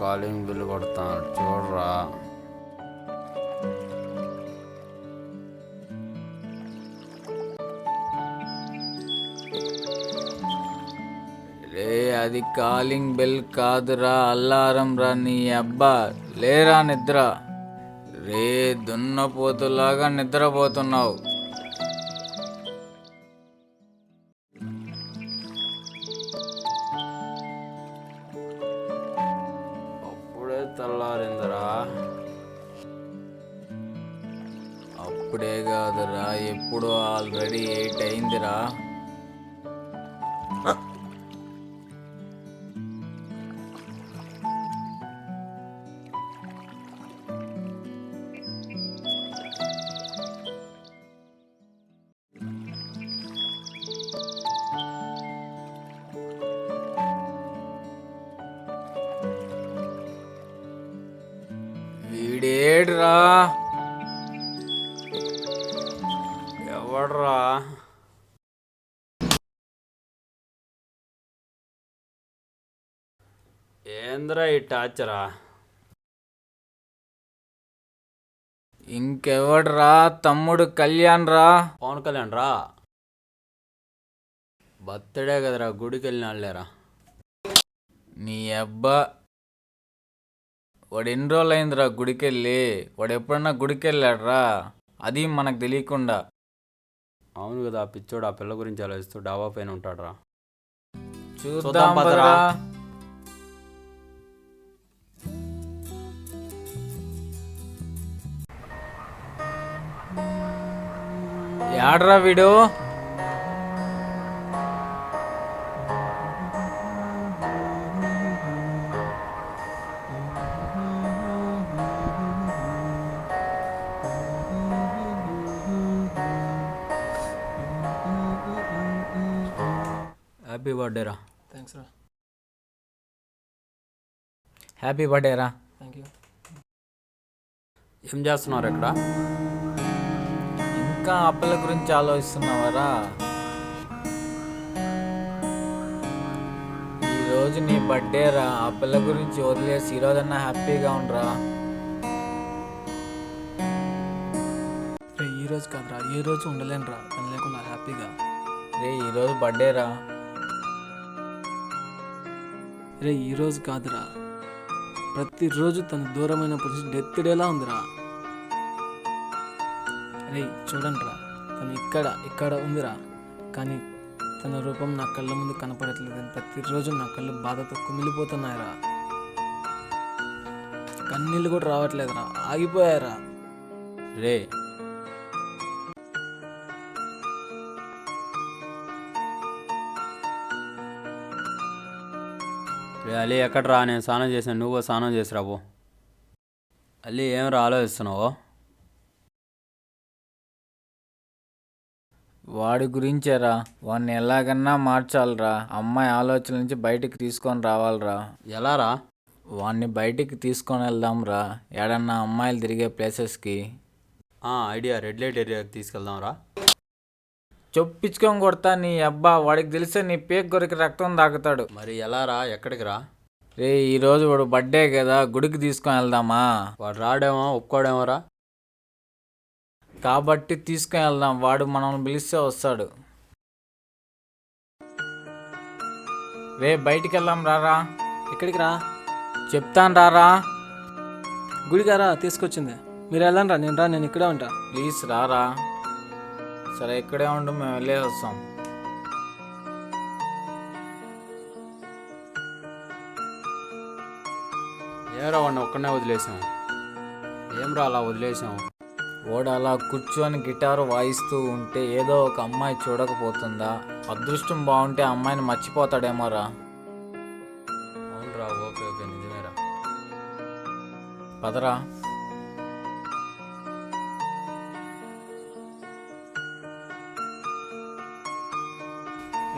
Calling bell కొడతాను చూడరా. రే అది కాలింగ్ బెల్ కాదురా, అల్లారం రా. నీ అబ్బా లేరా నిద్ర. రే దున్నపోతులాగా నిద్రపోతున్నావు. అప్పుడే తెల్లారిందిరా. అప్పుడే కాదురా, ఎప్పుడు ఆల్రెడీ 8 అయిందిరా. వీడేడ్రా, ఎవడ్రా? ఏంద్రా ఈ టార్చరా? ఇంకెవడ్రా? తమ్ముడు కళ్యాణ్ రా. పవన్ కళ్యాణ్ రా. బర్త్డే కదరా, గుడికి వెళ్ళినాళ్ళేరా. నీ అబ్బా వాడు ఎన్ని రోజులు అయిందిరా గుడికి వెళ్ళి? వాడు ఎప్పుడన్నా గుడికి వెళ్ళాడ్రా, అది మనకు తెలియకుండా. అవును కదా, పిచ్చోడు ఆ పిల్ల గురించి ఆలోచిస్తూ డాబా పైన ఉంటాడురా. చూద్దాం పదరా. యాడ్రా వీడు? హ్యాపీ బర్త్డే రా. థ్యాంక్స్ రా. హ్యాపీ బర్త్డే రా. Thank you. ఏం చేస్తున్నారు ఇక్కడ? ఇంకా ఆ పిల్ల గురించి ఆలోచిస్తున్నావారా? ఈరోజు నీ బర్త్డే రా. ఆ పిల్ల గురించి వదిలేసి ఈరోజన్నా హ్యాపీగా ఉండరా. రే ఈరోజు కాదురా, ఏ రోజు ఉండలేనురా తను లేకుండా హ్యాపీగా. రే ఈరోజు బర్త్డే రా. రే ఈరోజు కాదురా, ప్రతిరోజు తను దూరమైన పొజిషన్ డెత్ డేలా ఉందిరా. రే చూడండి రా, తను ఇక్కడ ఉందిరా, కానీ తన రూపం నా కళ్ళ ముందు కనపడట్లేదని ప్రతిరోజు నా కళ్ళు బాధతో కుమిలిపోతున్నాయిరా. కన్నీళ్ళు కూడా రావట్లేదురా, ఆగిపోయారా. రే అలీ ఎక్కడ్రా? నేను స్నానం చేసాను, నువ్వు స్నానం చేసిరాబో. అలీ ఏమరా ఆలోచిస్తున్నావు? వాడి గురించేరా. వాడిని ఎలాగన్నా మార్చాలరా. అమ్మాయి ఆలోచన నుంచి బయటికి తీసుకొని రావాలరా. ఎలారా? వాడిని బయటికి తీసుకొని వెళ్దాం రా, ఏడన్నా అమ్మాయిలు తిరిగే ప్లేసెస్కి. ఐడియా, రెడ్ లైట్ ఏరియాకి తీసుకెళ్దాం రా. చొప్పించుకొని కొడతా నీ అబ్బా. వాడికి తెలిసే నీ పేక్ కొరికి రక్తం తాగుతాడు. మరి ఎలారా? ఎక్కడికి రా? రే ఈరోజు వాడు బర్త్డే కదా, గుడికి తీసుకొని వెళ్దామా? వాడు రాడేమో, ఒప్పుకోడేమో రా. కాబట్టి తీసుకొని వెళ్దాం, వాడు మనల్ని పిలిస్తే వస్తాడు. రే బయటికి వెళ్దాం రారా. ఎక్కడికి రా? చెప్తాను రారా. గుడిగారా తీసుకొచ్చింది, మీరు వెళ్ళండి రా, నేను ఇక్కడే ఉంటా. ప్లీజ్ రారా. సరే ఇక్కడే ఉండు, మేము వెళ్ళేసి వస్తాం. ఏరా వాడిని ఒక్కనే వదిలేసాం? ఏం రా అలా వదిలేసాం? వాడు అలా కూర్చొని గిటారు వాయిస్తూ ఉంటే ఏదో ఒక అమ్మాయి చూడకపోతుందా? అదృష్టం బాగుంటే అమ్మాయిని మర్చిపోతాడేమో రా. అవునరా, ఓకే ఓకే, నిజమేరా. పదరా.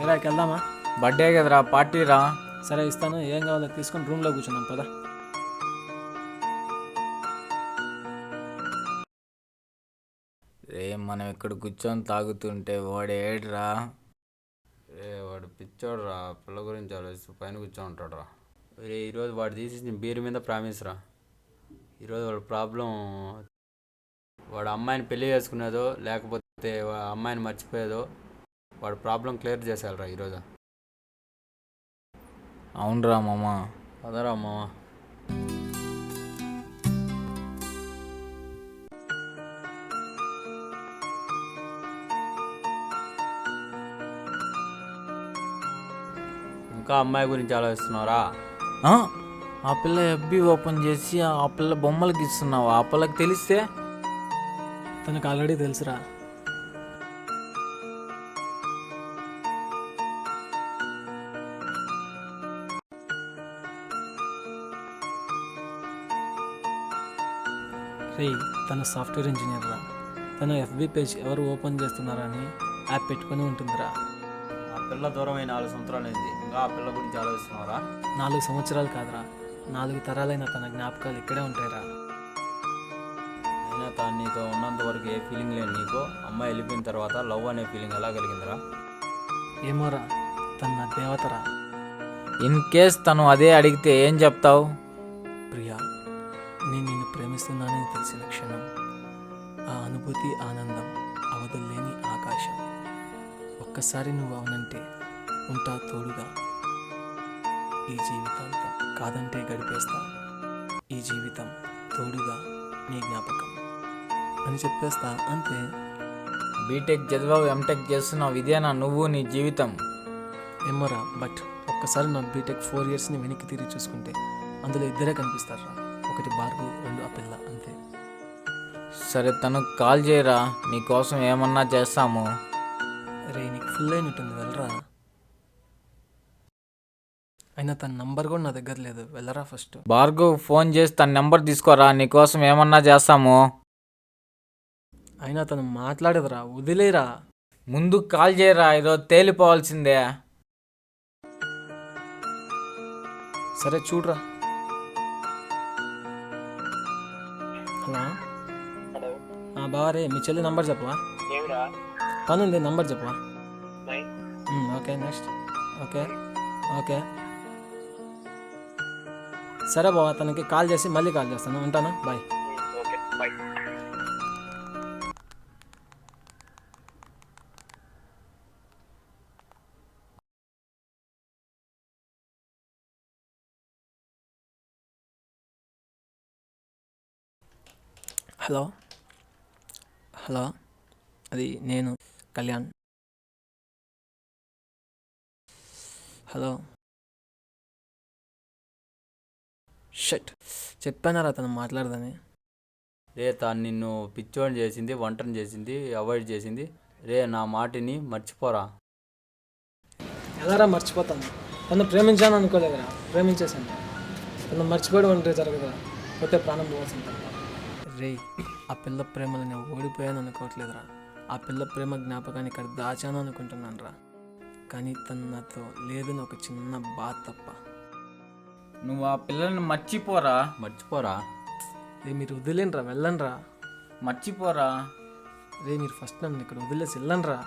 ఇలాకి వెళ్దామా? బర్త్డే కదరా, పార్టీ రా. సరే ఇస్తాను, ఏం కావాలో తీసుకొని రూమ్లో కూర్చున్నాం పదా. రే మనం ఇక్కడ కూర్చొని తాగుతుంటే వాడు ఏడ్రా. రే వాడు పిచ్చోడు రా, పిల్ల గురించి ఆలోచిస్తూ పైన కూర్చొని ఉంటాడు రా. ఈరోజు వాడు తీసి బీరు మీద ప్రామిస్ రా. ఈరోజు వాడు ప్రాబ్లం, వాడు అమ్మాయిని పెళ్లి చేసుకునేదో లేకపోతే అమ్మాయిని మర్చిపోయేదో వాడు ప్రాబ్లం క్లియర్ చేసేయాలరా ఈరోజు. అవునరా మామ. అదరా మామ. ఇంకా అమ్మాయి గురించి ఆలోచిస్తున్నారా? ఆ? ఆ పిల్ల ఎఫ్బి ఓపెన్ చేసి ఆ పిల్ల బొమ్మలకి ఇస్తున్నావు. ఆ పిల్లకి తెలిస్తే? తనకు ఆల్రెడీ తెలుసురా. రేయ్, తన సాఫ్ట్వేర్ ఇంజనీర్ రా. తన ఎఫ్బి పేజ్ ఎవరు ఓపెన్ చేస్తున్నారని యాప్ పెట్టుకొని ఉంటుందిరా. ఆ పిల్ల దూరమైన 4 సంవత్సరాలు అయింది, ఇంకా ఆ పిల్ల గురించి ఆలోచిస్తున్నారా? 4 సంవత్సరాలు కాదురా, 4 తరాలైన తన జ్ఞాపకాలు ఇక్కడే ఉంటాయిరా. అయినా తాను నీతో ఉన్నంత వరకు ఏ ఫీలింగ్ లేని నీకు అమ్మాయి వెళ్ళిపోయిన తర్వాత లవ్ అనే ఫీలింగ్ ఎలా కలిగిందిరా? ఏమోరా, తన నా దేవతరా. ఇన్ కేస్ తను అదే అడిగితే ఏం చెప్తావు? ప్రియా, నేను నిన్ను ప్రేమిస్తున్నానని తెలిసిన క్షణం ఆ అనుభూతి, ఆనందం అవధుల్లేని ఆకాశం. ఒక్కసారి నువ్వు అవునంటే ఉంటా తోడుగా ఈ జీవితాంతం, కాదంటే గడిపేస్తా ఈ జీవితం తోడుగా నీ జ్ఞాపకం అని చెప్పేస్తా, అంతే. బీటెక్ చదివావు, ఎంటెక్ చేస్తున్నావు, ఇదేనా నువ్వు నీ జీవితం? ఏమోరా, బట్ ఒక్కసారి నా బీటెక్ 4 ఇయర్స్ని వెనక్కి తిరిగి చూసుకుంటే అందులో ఇద్దరే కనిపిస్తారా. ఒకటి భార్గవ్, 2 ఆ పిల్ల, అంతే. సరే తనకు కాల్ చేయరా, నీకోసం ఏమన్నా చేస్తాము. రే, నీకు ఫుల్ అయినట్టుంది, వెళ్ళరా. అయినా తన నంబర్ కూడా నా దగ్గర లేదు, వెళ్ళరా ఫస్ట్. భార్గవ్ ఫోన్ చేసి తన నెంబర్ తీసుకోరా, నీకోసం ఏమన్నా చేస్తాము. అయినా తను మాట్లాడదురా, వదిలేరా. ముందు కాల్ చేయరా, ఈరోజు తేలిపోవాల్సిందే. సరే చూడరా. హలో. బావా రే, మీ చెల్లి నంబర్ చెప్పవా? పని ఉంది, నంబర్ చెప్పవా? Okay, next. ఓకే ఓకే సరే బావా, తనకి కాల్ చేసి మళ్ళీ కాల్ చేస్తాను, ఉంటాను, బాయ్. హలో. హలో, అది నేను కళ్యాణ్. హలో. షట్, చెప్పానారా తను మాట్లాడదని. రే, తాను నిన్ను పిచ్చోని చేసింది, వంటను చేసింది, అవాయిడ్ చేసింది. రే, నా మాటిని మర్చిపోరా. ఎలారా మర్చిపోతాను? తను ప్రేమించాను అనుకోలేదురా, ప్రేమించేశాను. తను మర్చిపోవడం అంటే జరగదురా, పోతే ప్రాణం పోవాల్సింది తప్ప. రే, ఆ పిల్ల ప్రేమలో నేను ఓడిపోయాను అనుకోవట్లేదురా. ఆ పిల్ల ప్రేమ జ్ఞాపకాన్ని ఇక్కడ దాచాను అనుకుంటున్నాను రా. కానీ తను నాతో లేదని ఒక చిన్న బాధ తప్ప. నువ్వు ఆ పిల్లల్ని మర్చిపోరా. మర్చిపోరా. రే, మీరు వదిలేనరా, వెళ్ళండిరా. మర్చిపోరా. రే, మీరు ఫస్ట్ నన్ను ఇక్కడ వదిలేసి వెళ్ళండిరా.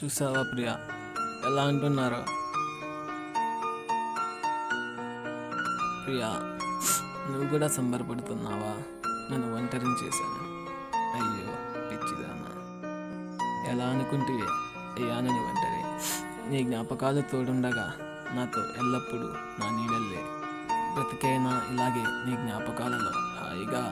చూసావా ప్రియా ఎలా అంటున్నారో. ప్రియా నువ్వు కూడా సంబరపడుతున్నావా? నన్ను ఒంటరిని చేశాను. అయ్యో పిచ్చిదానా, ఎలా అనుకుంటే అయ్యానని ఒంటరి. నీ జ్ఞాపకాలు తోడుండగా నాతో ఎల్లప్పుడూ నా నీడల్లే. బ్రతికైనా ఇలాగే నీ జ్ఞాపకాలలో హాయిగా